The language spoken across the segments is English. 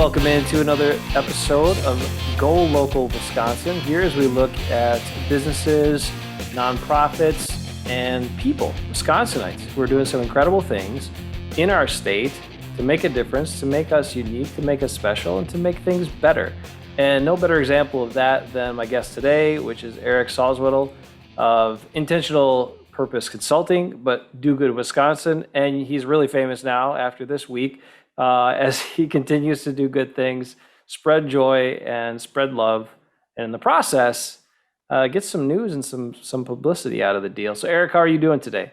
welcome into another episode of Go Local Wisconsin. Here as we look at businesses, nonprofits, and people, Wisconsinites, who are doing some incredible things in our state to make a difference, to make us unique, to make us special, and to make things better. And no better example of that than my guest today, which is Eric Salzwedel of Intentional Purpose Consulting, but Do Good Wisconsin. And he's really famous now after this week as he continues to do good things, spread joy and spread love, and in the process, get some news and some publicity out of the deal. So Eric, how are you doing today?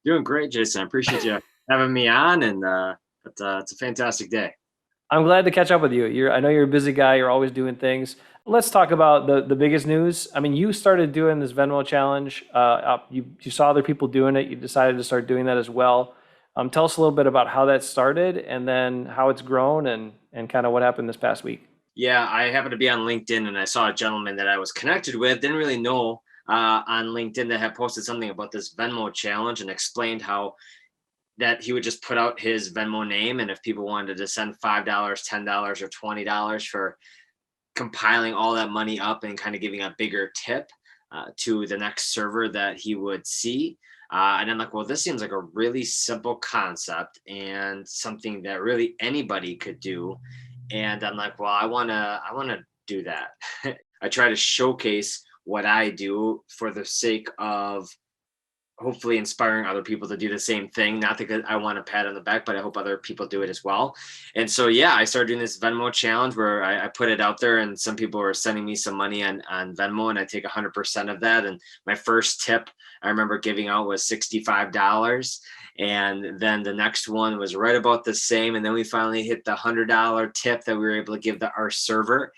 Doing great, Jason. I appreciate you having me on, and it's a fantastic day. I'm glad to catch up with you. I know you're a busy guy. You're always doing things. Let's talk about the biggest news. I mean, you started doing this Venmo challenge. You saw other people doing it. You decided to start doing that as well. Tell us a little bit about how that started and then how it's grown and kind of what happened this past week. Yeah, I happened to be on LinkedIn, and I saw a gentleman that I was connected with, didn't really know on LinkedIn, that had posted something about this Venmo challenge and explained how that he would just put out his Venmo name, and if people wanted to send $5, $10, or $20 for compiling all that money up and kind of giving a bigger tip to the next server that he would see. And I'm like, well, this seems like a really simple concept and something that really anybody could do. And I'm like, well, I wanna do that. I try to showcase what I do for the sake of hopefully inspiring other people to do the same thing. Not that I want a pat on the back, but I hope other people do it as well. And so, yeah, I started doing this Venmo challenge where I put it out there, and some people were sending me some money on Venmo, and I take 100% of that. And my first tip I remember giving out was $65. And then the next one was right about the same. And then we finally hit the $100 tip that we were able to give our server.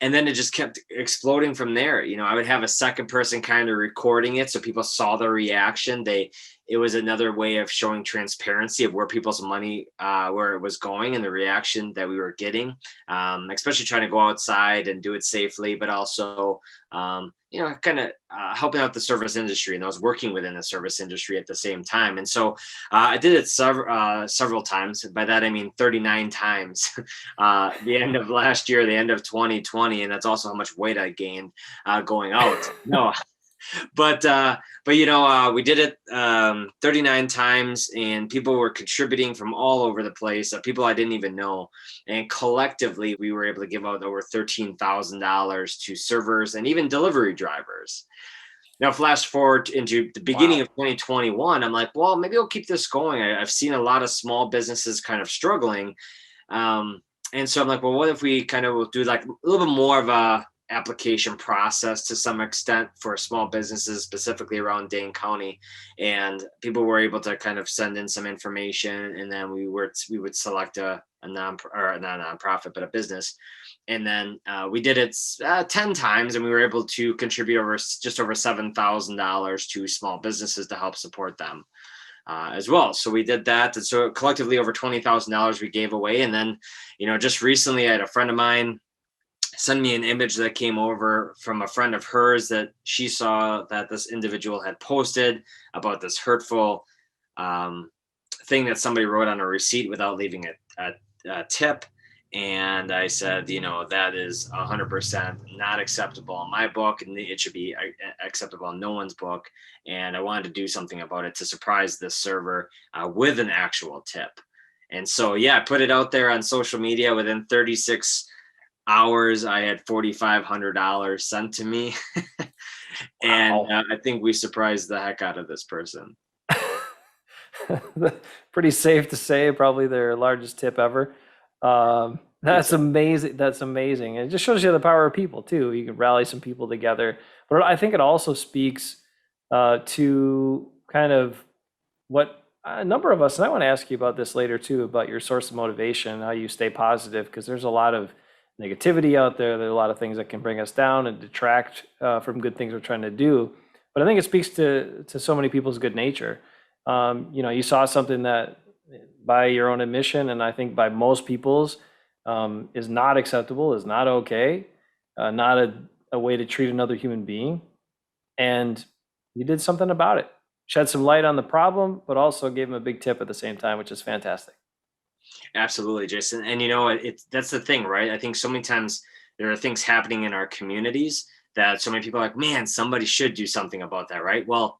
And then it just kept exploding from there. You know, I would have a second person kind of recording it, so people saw the reaction. It was another way of showing transparency of where people's money, where it was going, and the reaction that we were getting. Especially trying to go outside and do it safely, but also, kind of helping out the service industry. And I was working within the service industry at the same time. And so I did it several times. By that I mean 39 times. The end of last year, the end of 2020, and that's also how much weight I gained going out. No. But we did it 39 times, and people were contributing from all over the place, people I didn't even know. And collectively, we were able to give out over $13,000 to servers and even delivery drivers. Now, flash forward into the beginning of 2021, I'm like, well, maybe I'll keep this going. I've seen a lot of small businesses kind of struggling. And so I'm like, well, what if we kind of will do like a little bit more of a application process to some extent for small businesses, specifically around Dane County. And people were able to kind of send in some information, and then we would select not a nonprofit, but a business. And then we did it 10 times, and we were able to contribute just over $7,000 to small businesses to help support them as well. So we did that. And so collectively over $20,000 we gave away. And then, just recently I had a friend of mine send me an image that came over from a friend of hers that she saw that this individual had posted about this hurtful thing that somebody wrote on a receipt without leaving a tip. And I said, that is 100% not acceptable in my book, and it should be acceptable in no one's book. And I wanted to do something about it to surprise this server with an actual tip. And so, yeah, I put it out there on social media. Within 36 hours, I had $4,500 sent to me. And Wow. I think we surprised the heck out of this person. Pretty safe to say, probably their largest tip ever. That's amazing. That's amazing. And it just shows you the power of people too. You can rally some people together. But I think it also speaks to kind of what a number of us, and I want to ask you about this later too, about your source of motivation, how you stay positive, because there's a lot of negativity out there. There are a lot of things that can bring us down and detract from good things we're trying to do. But I think it speaks to so many people's good nature. You saw something that, by your own admission, and I think by most people's, is not acceptable, is not okay, not a way to treat another human being. And you did something about it. Shed some light on the problem, but also gave him a big tip at the same time, which is fantastic. Absolutely, Jason. And it's that's the thing, right? I think so many times there are things happening in our communities that so many people are like, man, somebody should do something about that, right? Well,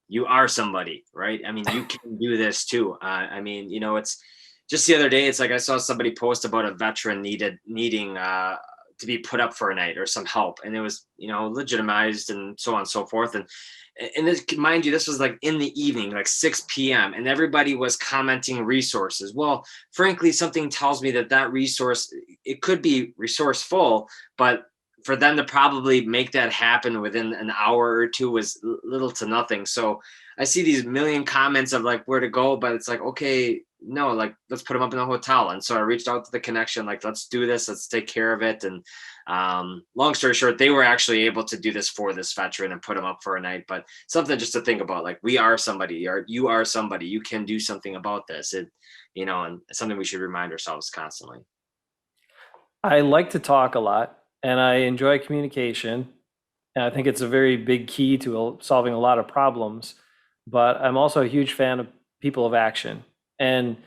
you are somebody, right? I mean, you can do this too. I mean, it's just the other day, it's like I saw somebody post about a veteran needing to be put up for a night or some help, and it was legitimized and so on and so forth. And this, mind you, this was like in the evening, like 6 p.m., and everybody was commenting resources. Well, frankly, something tells me that that resource, it could be resourceful, but for them to probably make that happen within an hour or two was little to nothing. So I see these million comments of like where to go, but it's like, okay, no, like let's put them up in a hotel. And so I reached out to the connection, like, let's do this, let's take care of it. And long story short, they were actually able to do this for this veteran and put him up for a night. But something just to think about, like, we are somebody, or you are somebody, you can do something about this. And something we should remind ourselves constantly. I like to talk a lot and I enjoy communication. And I think it's a very big key to solving a lot of problems. But I'm also a huge fan of people of action. And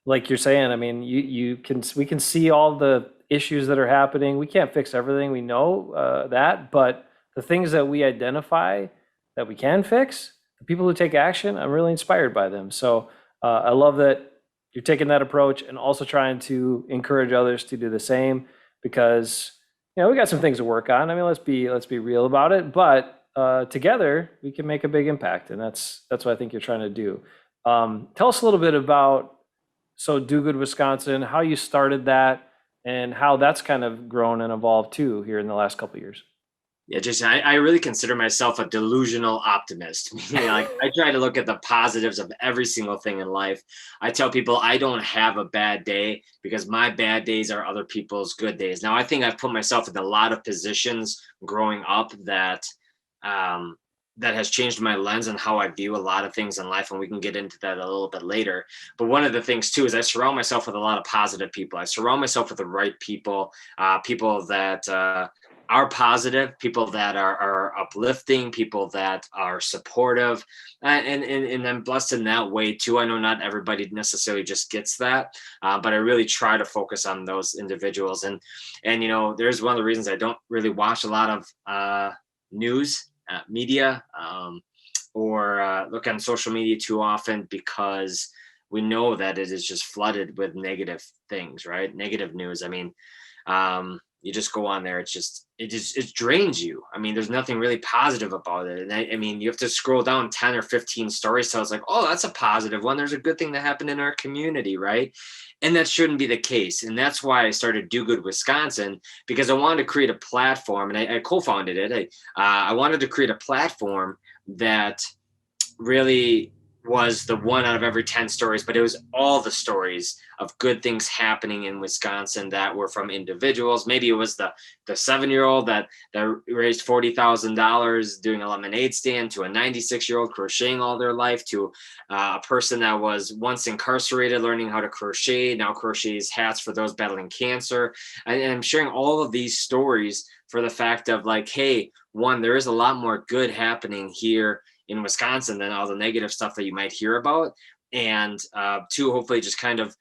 like you're saying, I mean, we can see all the issues that are happening. We can't fix everything. We know that, but the things that we identify that we can fix, the people who take action, I'm really inspired by them. So I love that you're taking that approach and also trying to encourage others to do the same because we got some things to work on. I mean, let's be real about it, but together we can make a big impact, and that's what I think you're trying to do. Tell us a little bit about Do Good Wisconsin, how you started that, and how that's kind of grown and evolved too here in the last couple of years. Yeah, Jason, I really consider myself a delusional optimist. Meaning, like, I try to look at the positives of every single thing in life. I tell people I don't have a bad day because my bad days are other people's good days. Now, I think I've put myself in a lot of positions growing up um, that has changed my lens on how I view a lot of things in life, and we can get into that a little bit later. But one of the things too is I surround myself with a lot of positive people. I surround myself with the right people, people that are positive, people that are uplifting, people that are supportive, and I'm blessed in that way too. I know not everybody necessarily just gets that, but I really try to focus on those individuals. And there's one of the reasons I don't really watch a lot of news media, or look on social media too often, because we know that it is just flooded with negative things, right? Negative news. I mean, you just go on there, it drains you. I mean, there's nothing really positive about it. And I mean, you have to scroll down 10 or 15 stories, so it's like, oh, that's a positive one, there's a good thing that happened in our community, right? And that shouldn't be the case. And that's why I started Do Good Wisconsin, because I wanted to create a platform, and I co-founded it. I wanted to create a platform that really was the one out of every 10 stories, but it was all the stories of good things happening in Wisconsin that were from individuals. Maybe it was the 7-year-old that raised $40,000 doing a lemonade stand, to a 96-year-old crocheting all their life, to a person that was once incarcerated learning how to crochet, now crochets hats for those battling cancer. And I'm sharing all of these stories for the fact of, like, hey, one, there is a lot more good happening here in Wisconsin than all the negative stuff that you might hear about. And two, hopefully just kind of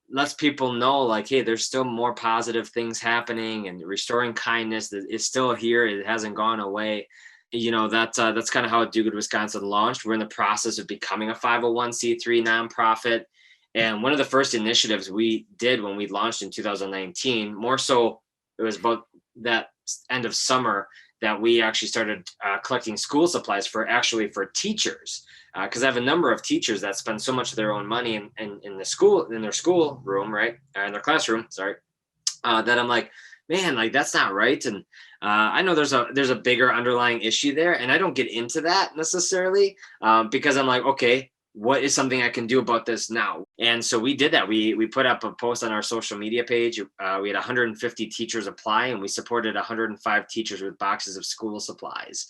lets people know, like, hey, there's still more positive things happening, and restoring kindness that is still here. It hasn't gone away. That's kind of how Do Good Wisconsin launched. We're in the process of becoming a 501c3 nonprofit. And one of the first initiatives we did when we launched in 2019, more so, it was about that end of summer, that we actually started collecting school supplies for teachers, because I have a number of teachers that spend so much of their own money in their school room, right, in their classroom, sorry, that I'm like, man, like, that's not right. And I know there's a bigger underlying issue there, and I don't get into that necessarily, because I'm like, okay, what is something I can do about this now? And so we did that. We put up a post on our social media page. We had 150 teachers apply, and we supported 105 teachers with boxes of school supplies.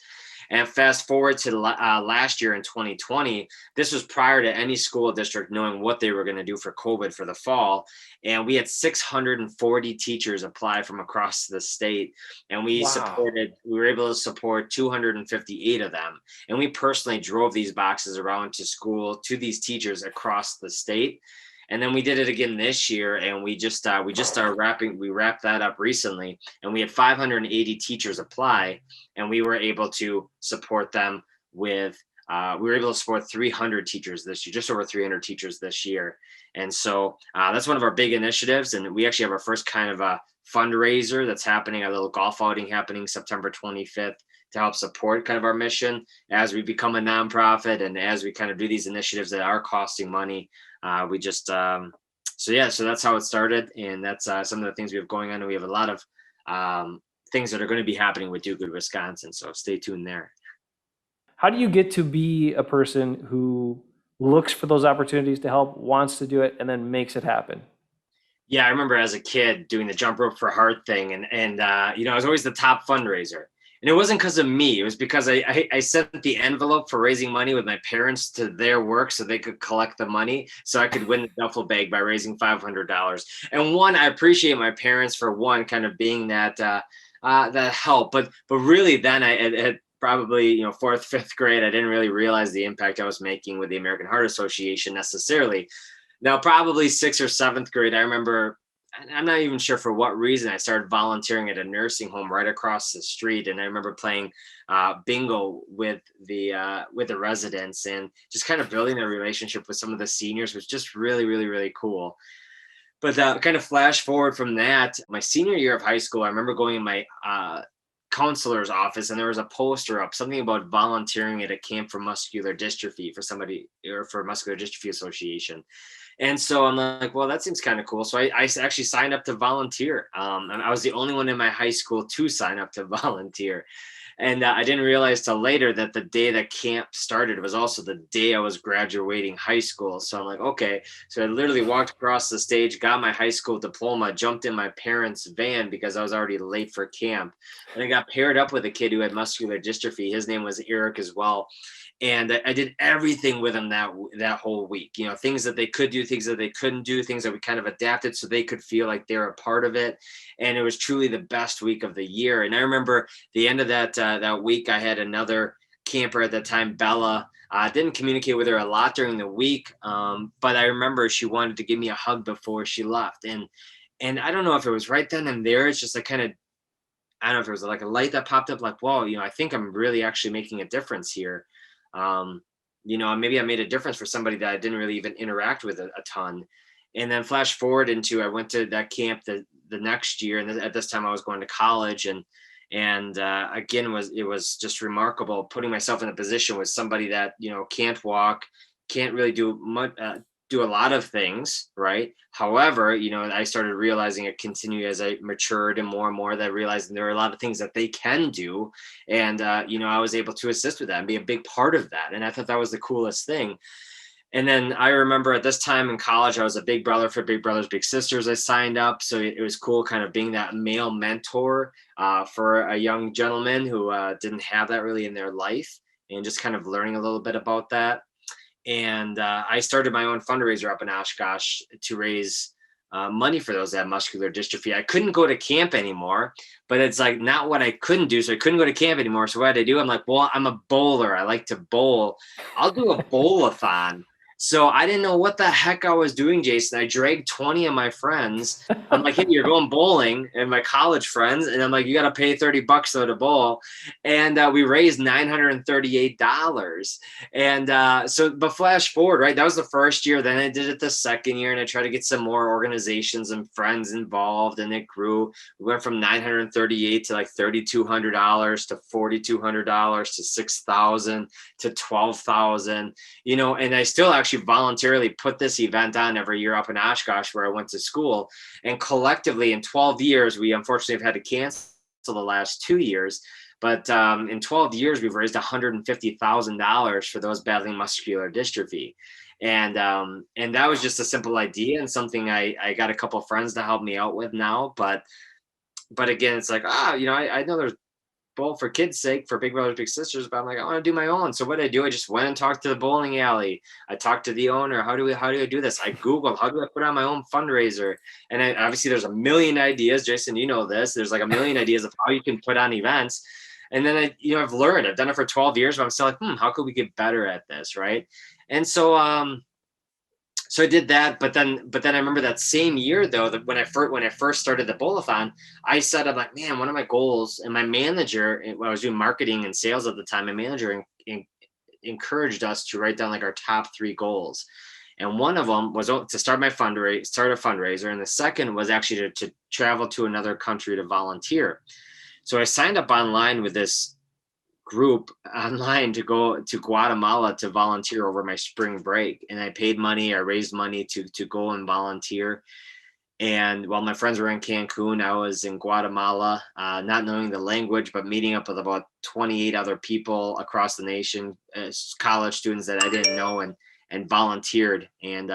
And fast forward to last year in 2020, this was prior to any school district knowing what they were going to do for COVID for the fall. And we had 640 teachers apply from across the state. And we Wow. were able to support 258 of them. And we personally drove these boxes around to school to these teachers across the state. And then we did it again this year, and we just started we wrapped that up recently, and we had 580 teachers apply, and we were able to support them with we were able to support 300 teachers this year, just over 300 teachers this year. And so that's one of our big initiatives. And we actually have our first kind of a fundraiser that's happening, a little golf outing happening September 25th to help support kind of our mission as we become a nonprofit and as we kind of do these initiatives that are costing money. We just, so yeah, so that's how it started. And that's some of the things we have going on. And we have a lot of things that are going to be happening with Do Good Wisconsin. So stay tuned there. How do you get to be a person who looks for those opportunities to help, wants to do it, and then makes it happen? Yeah, I remember as a kid doing the jump rope for heart thing, and I was always the top fundraiser. And it wasn't because of me; it was because I sent the envelope for raising money with my parents to their work so they could collect the money, so I could win the duffel bag by raising $500. And one, I appreciate my parents for one kind of being that help, but really then I at probably fourth, fifth grade, I didn't really realize the impact I was making with the American Heart Association necessarily. Now, probably sixth or seventh grade, I remember, I'm not even sure for what reason, I started volunteering at a nursing home right across the street. And I remember playing bingo with the residents and just kind of building a relationship with some of the seniors was just really, really, really cool. But kind of flash forward from that, my senior year of high school, I remember going in my counselor's office and there was a poster up, something about volunteering at a camp for muscular dystrophy for somebody or for Muscular Dystrophy Association. And so I'm like, well, that seems kind of cool. So I actually signed up to volunteer. And I was the only one in my high school to sign up to volunteer. And I didn't realize till later that the day that camp started was also the day I was graduating high school. So I'm like, okay. So I literally walked across the stage, got my high school diploma, jumped in my parents' van because I was already late for camp. And I got paired up with a kid who had muscular dystrophy. His name was Eric as well. And I did everything with them that whole week, things that they could do, things that they couldn't do, things that we kind of adapted so they could feel like they're a part of it. And it was truly the best week of the year. And I remember the end of that week, I had another camper at the time, Bella. I didn't communicate with her a lot during the week, but I remember she wanted to give me a hug before she left. And I don't know if it was right then and there. It's just I don't know if it was like a light that popped up, like, whoa, I think I'm really actually making a difference here. Maybe I made a difference for somebody that I didn't really even interact with a ton. And then flash forward into I went to that camp the next year, and at this time I was going to college, and again it was just remarkable putting myself in a position with somebody that can't walk, can't really do much. Do a lot of things, right? However, I started realizing it continued as I matured and more that I realized there are a lot of things that they can do. And, I was able to assist with that and be a big part of that. And I thought that was the coolest thing. And then I remember at this time in college, I was a big brother for Big Brothers Big Sisters. I signed up. So it was cool kind of being that male mentor for a young gentleman who didn't have that really in their life and just kind of learning a little bit about that. And I started my own fundraiser up in Oshkosh to raise money for those that have muscular dystrophy. I couldn't go to camp anymore, but it's like not what I couldn't do. So I couldn't go to camp anymore. So what did I do? I'm like, well, I'm a bowler. I like to bowl. I'll do a bowl-a-thon. So I didn't know what the heck I was doing, Jason. I dragged 20 of my friends. I'm like, hey, you're going bowling, and my college friends. And I'm like, you got to pay $30 though to bowl. And we raised $938. And but flash forward, right? That was the first year. Then I did it the second year, and I tried to get some more organizations and friends involved, and it grew. We went from 938 to like $3,200 to $4,200 to $6,000 to $12,000. And I still actually voluntarily put this event on every year up in Oshkosh where I went to school. And collectively in 12 years, we unfortunately have had to cancel the last 2 years. But in 12 years, we've raised $150,000 for those battling muscular dystrophy. And that was just a simple idea and something I got a couple of friends to help me out with now. But again, it's like, I know there's bowl for kids' sake for Big Brothers Big Sisters, but I'm like, I want to do my own. So what did I do? I just went and talked to the bowling alley. I talked to the owner. How do I do this? I Googled, how do I put on my own fundraiser? And obviously there's a million ideas. Jason, you know this. There's like a million ideas of how you can put on events. And then I've learned. I've done it for 12 years, but I'm still like, how could we get better at this, right? And so So I did that, but then I remember that same year though, that when I first started the bowl-a-thon, I said, I'm like, man, one of my goals, and my manager, when I was doing marketing and sales at the time, my manager encouraged us to write down like our top 3 goals. And one of them was to start start a fundraiser, and the second was actually to travel to another country to volunteer. So I signed up online with this group online to go to Guatemala to volunteer over my spring break. And I paid money, I raised money to go and volunteer. And while my friends were in Cancun, I was in Guatemala, not knowing the language, but meeting up with about 28 other people across the nation, college students that I didn't know, and volunteered. And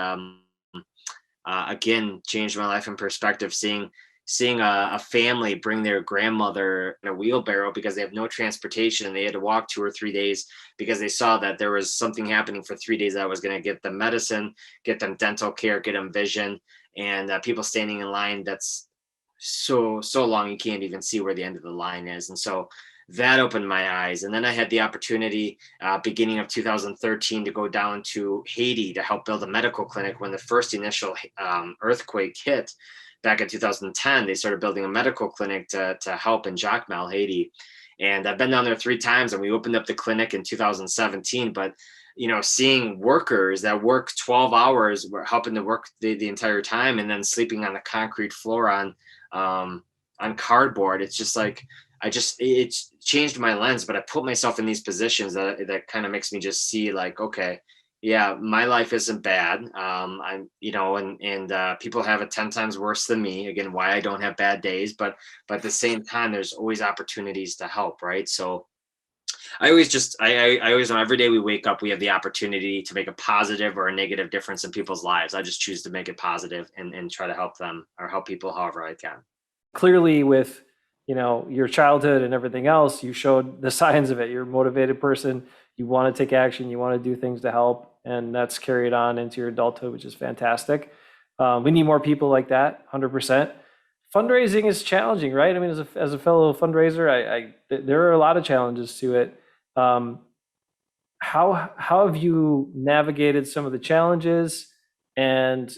again, changed my life in perspective, seeing a family bring their grandmother in a wheelbarrow because they have no transportation, and they had to walk 2 or 3 days because they saw that there was something happening for 3 days. I was going to get them medicine, get them dental care, get them vision, and people standing in line that's so long you can't even see where the end of the line is. And so that opened my eyes. And then I had the opportunity, beginning of 2013, to go down to Haiti to help build a medical clinic when the first initial earthquake hit back in 2010. They started building a medical clinic to help in Jacmel, Haiti. And I've been down there 3 times, and we opened up the clinic in 2017. But seeing workers that work 12 hours, were helping to work the entire time, and then sleeping on the concrete floor on cardboard, it's just like it's changed my lens. But I put myself in these positions that kind of makes me just see like, okay, yeah, my life isn't bad. I'm, and people have it 10 times worse than me. Again, why I don't have bad days, but at the same time, there's always opportunities to help, right? So I always know every day we wake up, we have the opportunity to make a positive or a negative difference in people's lives. I just choose to make it positive and try to help them or help people however I can. Clearly with your childhood and everything else, you showed the signs of it. You're a motivated person, you want to take action, you want to do things to help, and that's carried on into your adulthood, which is fantastic. We need more people like that, 100%. Fundraising is challenging, right? I mean, as a fellow fundraiser, there are a lot of challenges to it. um, how have you navigated some of the challenges, and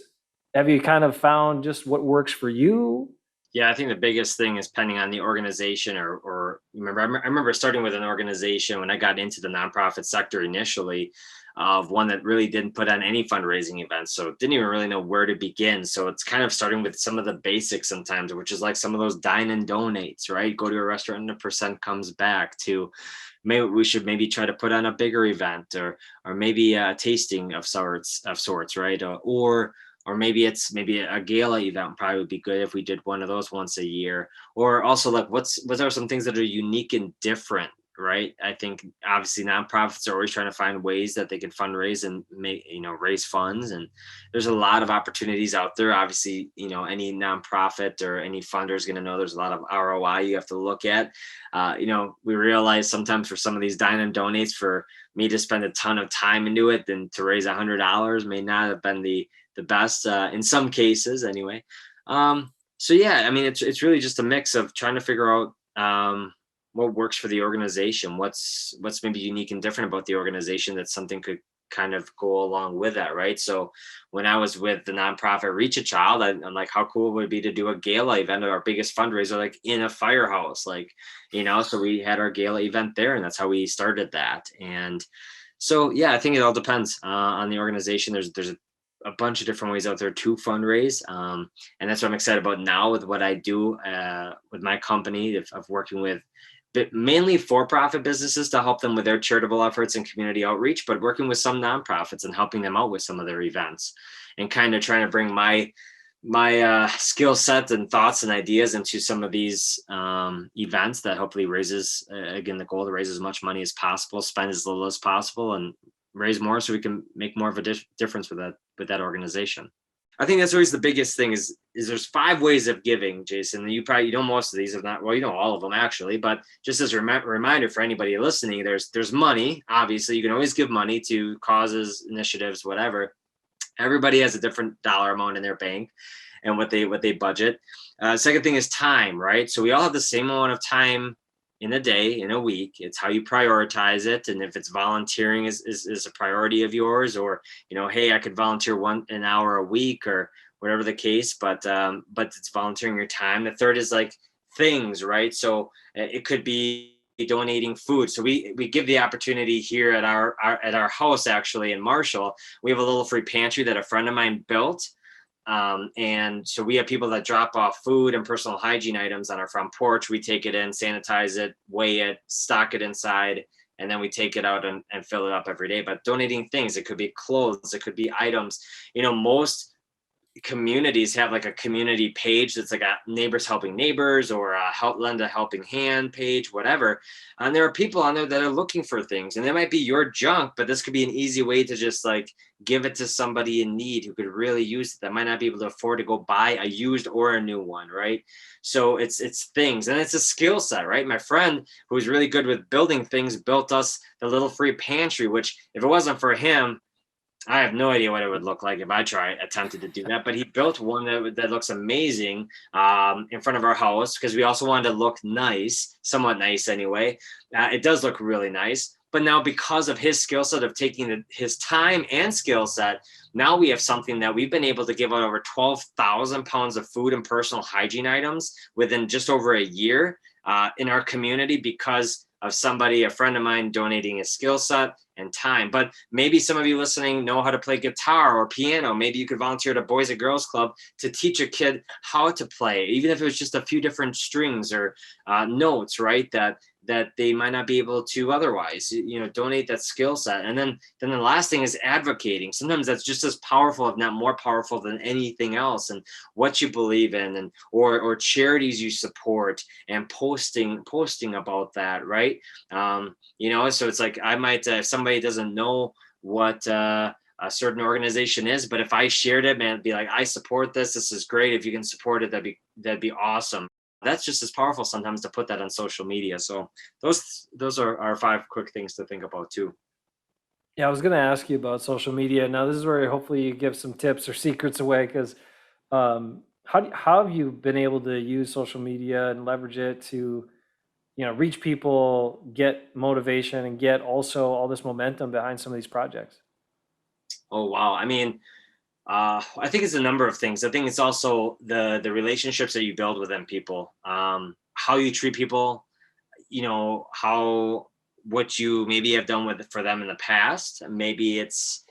have you kind of found just what works for you? Yeah, I think the biggest thing is depending on the organization, or I remember starting with an organization when I got into the nonprofit sector initially, of one that really didn't put on any fundraising events. So didn't even really know where to begin. So it's kind of starting with some of the basics sometimes, which is like some of those dine and donates, right? Go to a restaurant and a percent comes back, to maybe we should maybe try to put on a bigger event, or maybe a tasting of sorts, right? Or maybe a gala event probably would be good if we did one of those once a year. Or also like what are some things that are unique and different, right? I think obviously nonprofits are always trying to find ways that they can fundraise and raise funds. And there's a lot of opportunities out there. Obviously, any nonprofit or any funder is going to know there's a lot of ROI you have to look at. We realize sometimes for some of these dine and donates, for me to spend a ton of time into it than to raise $100 may not have been the best, in some cases anyway. So yeah, I mean, it's really just a mix of trying to figure out what works for the organization, what's maybe unique and different about the organization, that something could kind of go along with that, right? So when I was with the nonprofit Reach a Child, I'm like, how cool would it be to do a gala event, our biggest fundraiser, like in a firehouse, like, so we had our gala event there, and that's how we started that. And so yeah, I think it all depends on the organization. There's a bunch of different ways out there to fundraise, and that's what I'm excited about now with what I do with my company of working with mainly for-profit businesses to help them with their charitable efforts and community outreach, but working with some nonprofits and helping them out with some of their events, and kind of trying to bring my skill set and thoughts and ideas into some of these events that hopefully raises, again, the goal to raise as much money as possible, spend as little as possible, and raise more so we can make more of a difference with that organization. I think that's always the biggest thing is there's 5 ways of giving, Jason. You know most of these, if not, well, you know all of them actually, but just as a reminder for anybody listening, there's money. Obviously, you can always give money to causes, initiatives, whatever. Everybody has a different dollar amount in their bank and what they budget. Second thing is time, right? So we all have the same amount of time in a day, in a week. It's how you prioritize it. And if it's volunteering is a priority of yours, or, hey, I could volunteer an hour a week or whatever the case, but it's volunteering your time. The third is like things, right? So it could be donating food. So we give the opportunity here at our house, actually in Marshall. We have a little free pantry that a friend of mine built, and so we have people that drop off food and personal hygiene items on our front porch. We take it in, sanitize it, weigh it, stock it inside, and then we take it out and fill it up every day. But donating things, it could be clothes, it could be items. Most communities have like a community page that's like a neighbors helping neighbors, or a lend a helping hand page, whatever. And there are people on there that are looking for things, and it might be your junk, but this could be an easy way to just like give it to somebody in need who could really use it, that might not be able to afford to go buy a used or a new one, right? So it's things, and it's a skill set, right? My friend, who's really good with building things, built us the little free pantry, which if it wasn't for him, I have no idea what it would look like if I attempted to do that. But he built one that looks amazing, in front of our house, because we also wanted to look nice, somewhat nice anyway. It does look really nice. But now, because of his skill set of taking his time and skill set, now we have something that we've been able to give out over 12,000 pounds of food and personal hygiene items within just over a year, in our community, because of somebody, a friend of mine, donating his skill set and time. But maybe some of you listening know how to play guitar or piano. Maybe you could volunteer at a Boys and Girls Club to teach a kid how to play, even if it was just a few different strings or notes, right? That they might not be able to otherwise. Donate that skill set. And then the last thing is advocating. Sometimes that's just as powerful, if not more powerful, than anything else. And what you believe in, and or charities you support, and posting about that, right? So it's like, I might, if somebody doesn't know what a certain organization is, but if I shared it, man, it'd be like, I support this. This is great. If you can support it, that'd be awesome. That's just as powerful sometimes to put that on social media. So those are our 5 quick things to think about too. Yeah, I was going to ask you about social media. Now, this is where hopefully you give some tips or secrets away, because how have you been able to use social media and leverage it to, reach people, get motivation, and get also all this momentum behind some of these projects? Oh wow. I mean, I think it's a number of things. I think it's also the relationships that you build within people, how you treat people, how, what you maybe have done for them in the past. Maybe it's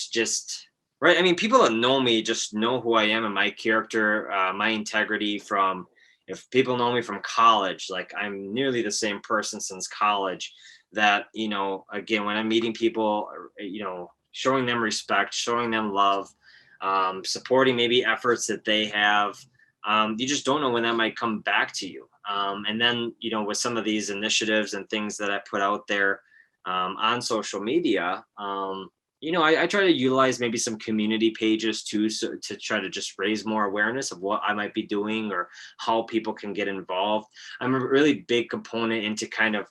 just right. I mean, people that know me just know who I am and my character, my integrity. From If people know me from college, like, I'm nearly the same person since college. That, again, when I'm meeting people, showing them respect, showing them love, supporting maybe efforts that they have. You just don't know when that might come back to you. And then, with some of these initiatives and things that I put out there, on social media, I try to utilize maybe some community pages too, so to try to just raise more awareness of what I might be doing, or how people can get involved. I'm a really big component into kind of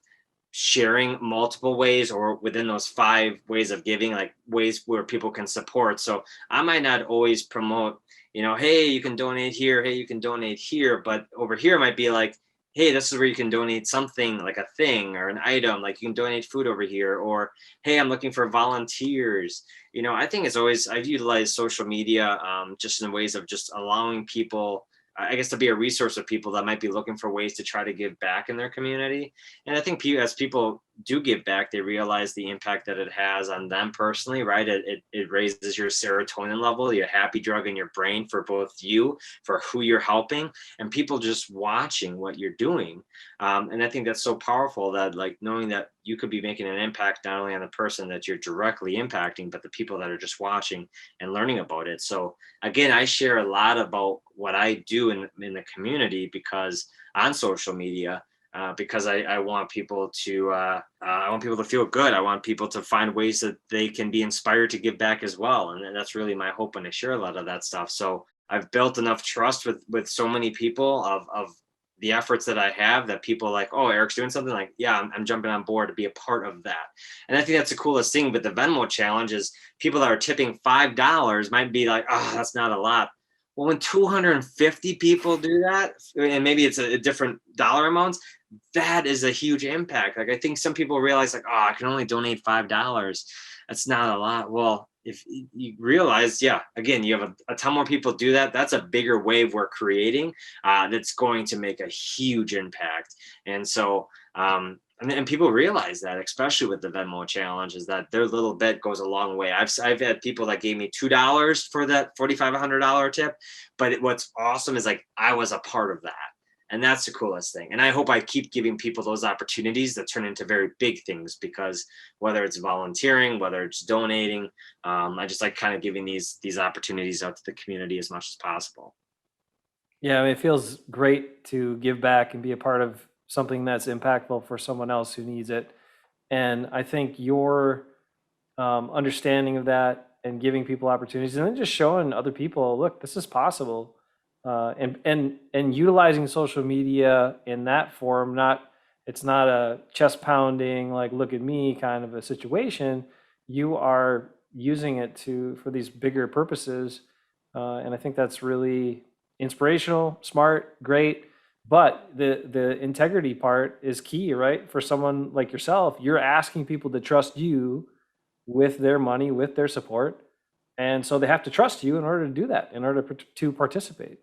sharing multiple ways, or within those 5 ways of giving, like ways where people can support. So I might not always promote, hey, you can donate here, hey, you can donate here, but over here might be like, hey, this is where you can donate something, like a thing or an item, like you can donate food over here, or hey, I'm looking for volunteers. I think it's always, I've utilized social media, just in ways of just allowing people, I guess, to be a resource of people that might be looking for ways to try to give back in their community. And I think as people do give back, they realize the impact that it has on them personally, right? It raises your serotonin level, your happy drug in your brain, for both you, for who you're helping, and people just watching what you're doing. And I think that's so powerful, that, like, knowing that you could be making an impact not only on the person that you're directly impacting, but the people that are just watching and learning about it. So again, I share a lot about what I do in the community, because on social media, because I want people to feel good. I want people to find ways that they can be inspired to give back as well. And that's really my hope when I share a lot of that stuff. So I've built enough trust with so many people of the efforts that I have, that people are like, oh, Eric's doing something, like, yeah, I'm jumping on board to be a part of that. And I think that's the coolest thing with the Venmo challenge, is people that are tipping $5 might be like, oh, that's not a lot. Well, when 250 people do that, and maybe it's a different dollar amounts, that is a huge impact. Like I think some people realize like, oh, I can only donate $5. That's not a lot. Well, if you realize, yeah, again, you have a ton more people do that. That's a bigger wave we're creating that's going to make a huge impact. And so, and people realize that, especially with the Venmo challenge, is that their little bit goes a long way. I've had people that gave me $2 for that $4,500 tip, but what's awesome is like I was a part of that. And that's the coolest thing. And I hope I keep giving people those opportunities that turn into very big things, because whether it's volunteering, whether it's donating, I just like kind of giving these opportunities out to the community as much as possible. Yeah, I mean, it feels great to give back and be a part of something that's impactful for someone else who needs it. And I think your understanding of that and giving people opportunities, and then just showing other people, look, this is possible, and utilizing social media in that form. Not, it's not a chest pounding like look at me kind of a situation. You are using it to for these bigger purposes, and I think that's really inspirational, smart, great. But the integrity part is key, right? For someone like yourself, you're asking people to trust you with their money, with their support. And so they have to trust you in order to do that, in order to participate.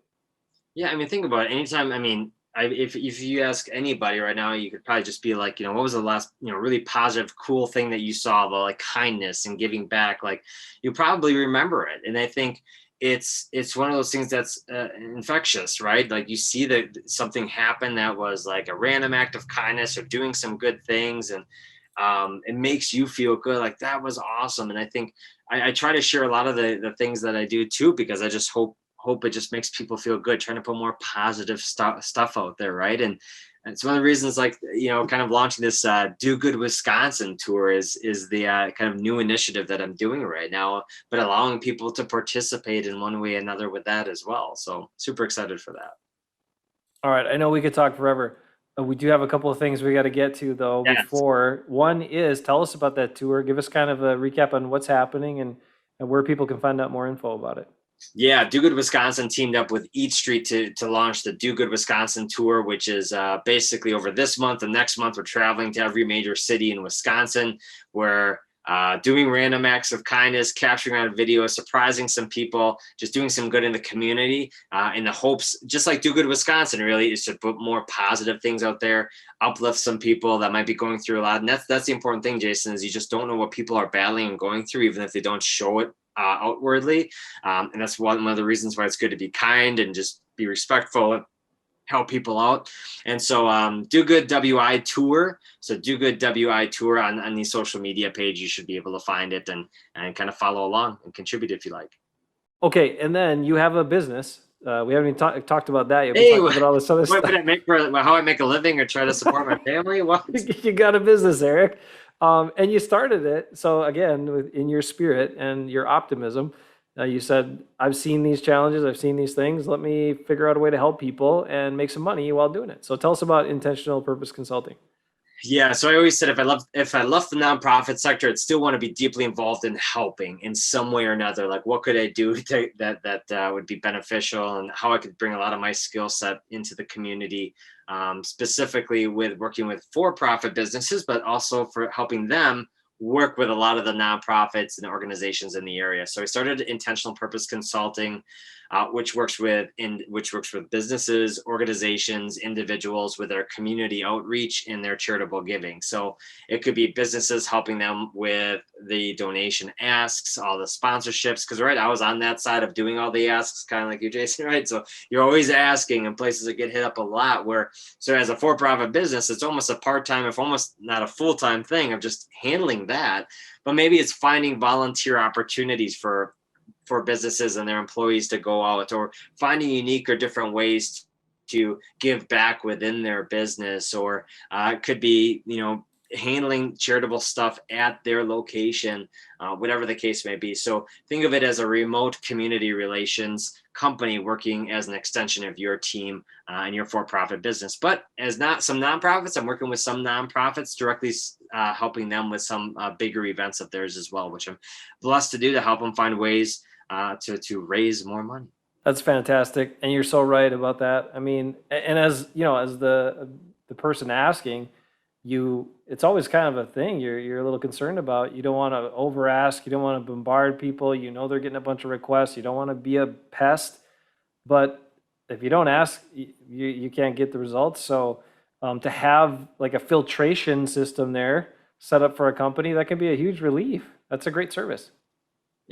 Yeah, I mean, think about it. Anytime, I mean, if you ask anybody right now, you could probably just be like, what was the last, really positive, cool thing that you saw about like kindness and giving back? Like, you probably remember it. And I think it's one of those things that's infectious, right? Like you see that something happen that was like a random act of kindness or doing some good things, and it makes you feel good. Like that was awesome. And I think I try to share a lot of the things that I do too, because I just hope it just makes people feel good, trying to put more positive stuff out there, right? And it's one of the reasons, like, kind of launching this Do Good Wisconsin tour is the kind of new initiative that I'm doing right now, but allowing people to participate in one way or another with that as well. So super excited for that. All right, I know we could talk forever. We do have a couple of things we got to get to though Yes. before. One is tell us about that tour. Give us kind of a recap on what's happening and where people can find out more info about it. Yeah, Do Good Wisconsin teamed up with Eat Street to launch the Do Good Wisconsin tour, which is basically over this month and next month. We're traveling to every major city in Wisconsin. We're doing random acts of kindness, capturing on video, surprising some people, just doing some good in the community, in the hopes, just like Do Good Wisconsin, really, is to put more positive things out there, uplift some people that might be going through a lot. And that's the important thing, Jason, is you just don't know what people are battling and going through, even if they don't show it outwardly. And that's one of the reasons why it's good to be kind and just be respectful and help people out. And so Do Good WI Tour. So Do Good WI Tour on the social media page. You should be able to find it and kind of follow along and contribute if you like. Okay, and then you have a business. We haven't even talked about that yet. We Hey, talked about all this other what stuff. would I make for how I make a living or try to support my family? What? You got a business, Eric, and you started it. So again, in your spirit and your optimism, you said, "I've seen these challenges. I've seen these things. Let me figure out a way to help people and make some money while doing it." So tell us about Intentional Purpose Consulting. Yeah, so I always said if I left the nonprofit sector, I'd still want to be deeply involved in helping in some way or another. Like, what could I do that would be beneficial, and how I could bring a lot of my skill set into the community, specifically with working with for-profit businesses, but also for helping them work with a lot of the nonprofits and organizations in the area. So I started Intentional Purpose Consulting, which works with businesses, organizations, individuals with their community outreach and their charitable giving. So it could be businesses helping them with the donation asks, all the sponsorships. Because right, I was on that side of doing all the asks, kind of like you, Jason. Right, so you're always asking in places that get hit up a lot. So as a for-profit business, it's almost a part-time, if almost not a full-time thing of just handling that. But maybe it's finding volunteer opportunities for businesses and their employees to go out, or finding unique or different ways to give back within their business, or it could be handling charitable stuff at their location, whatever the case may be. So think of it as a remote community relations company working as an extension of your team and your for-profit business. But as some nonprofits, I'm working with some nonprofits directly, helping them with some bigger events of theirs as well, which I'm blessed to do, to help them find ways to raise more money. That's fantastic, and you're so right about that. I mean, and as you know, as the person asking, it's always kind of a thing you're a little concerned about. You don't want to over ask, you don't want to bombard people. You know they're getting a bunch of requests. You don't want to be a pest, but if you don't ask, you can't get the results. So to have like a filtration system there set up for a company, that can be a huge relief. That's a great service.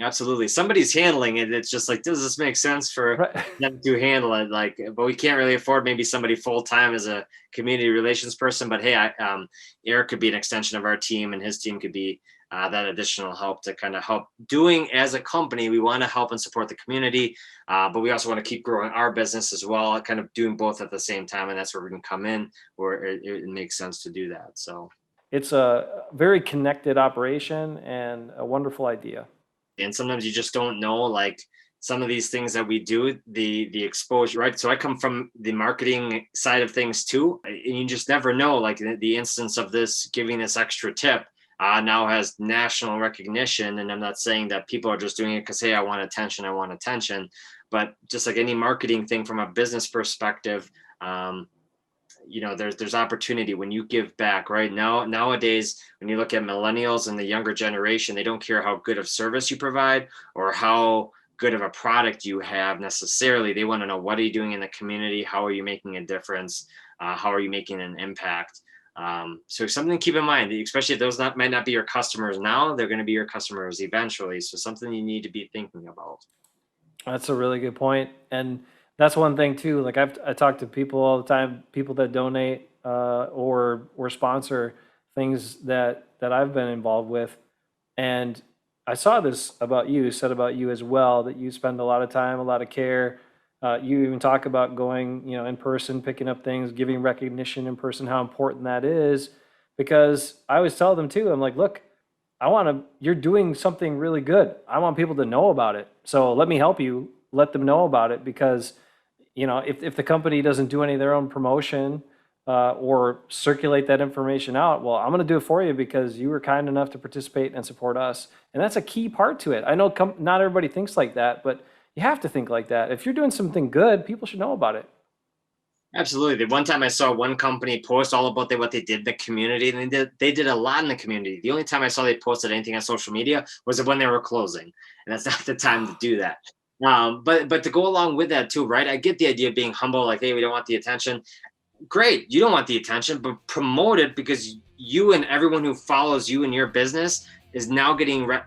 Absolutely. Somebody's handling it. It's just like, does this make sense for Right. them to handle it? Like, but we can't really afford maybe somebody full time as a community relations person. But hey, Eric could be an extension of our team, and his team could be that additional help to kind of help doing as a company. We want to help and support the community, but we also want to keep growing our business as well, kind of doing both at the same time. And that's where we can come in where it makes sense to do that. So. It's a very connected operation and a wonderful idea. And sometimes you just don't know, like some of these things that we do, the exposure, right? So I come from the marketing side of things too, and you just never know, like the instance of this giving this extra tip now has national recognition. And I'm not saying that people are just doing it because, hey, I want attention, but just like any marketing thing from a business perspective, there's opportunity when you give back. Right now, nowadays, when you look at millennials and the younger generation, they don't care how good of service you provide or how good of a product you have necessarily. They want to know, what are you doing in the community? How are you making a difference? How are you making an impact? So something to keep in mind, especially if those might not be your customers now, they're going to be your customers eventually. So something you need to be thinking about. That's a really good point. And that's one thing too. Like I talk to people all the time, people that donate or sponsor things that I've been involved with. And I saw this about you, said about you as well, that you spend a lot of time, a lot of care. You even talk about going, in person, picking up things, giving recognition in person, how important that is. Because I always tell them too, I'm like, look, you're doing something really good. I want people to know about it. So let me help you let them know about it, because, if the company doesn't do any of their own promotion or circulate that information out, well, I'm going to do it for you because you were kind enough to participate and support us. And that's a key part to it. I know not everybody thinks like that, but you have to think like that. If you're doing something good, people should know about it. Absolutely. The one time I saw one company post all about what they did in the community, and they did a lot in the community. The only time I saw they posted anything on social media was when they were closing, and that's not the time to do that. But to go along with that too, right? I get the idea of being humble, like, hey, we don't want the attention. Great, you don't want the attention, but promote it, because you and everyone who follows you and your business is now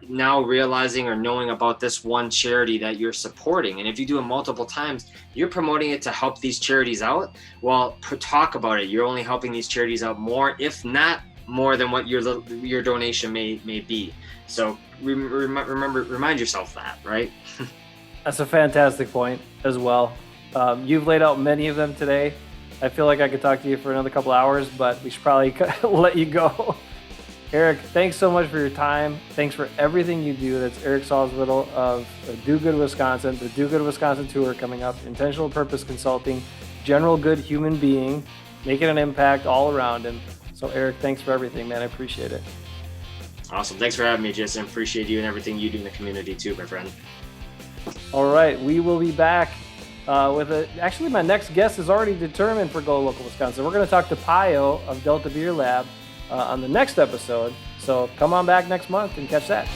now realizing or knowing about this one charity that you're supporting. And if you do it multiple times, you're promoting it to help these charities out. Well, talk about it. You're only helping these charities out more, if not more, than what your donation may be. So remind yourself that, right? That's a fantastic point as well. You've laid out many of them today. I feel like I could talk to you for another couple hours, but we should probably let you go. Eric, thanks so much for your time. Thanks for everything you do. That's Eric Salzwedel of Do Good Wisconsin, the Do Good Wisconsin tour coming up, Intentional Purpose Consulting, general good human being, making an impact all around him. So Eric, thanks for everything, man. I appreciate it. Awesome. Thanks for having me, Jason. Appreciate you and everything you do in the community too, my friend. All right, we will be back actually my next guest is already determined for Go Local Wisconsin. We're going to talk to Pio of Delta Beer Lab on the next episode. So come on back next month and catch that.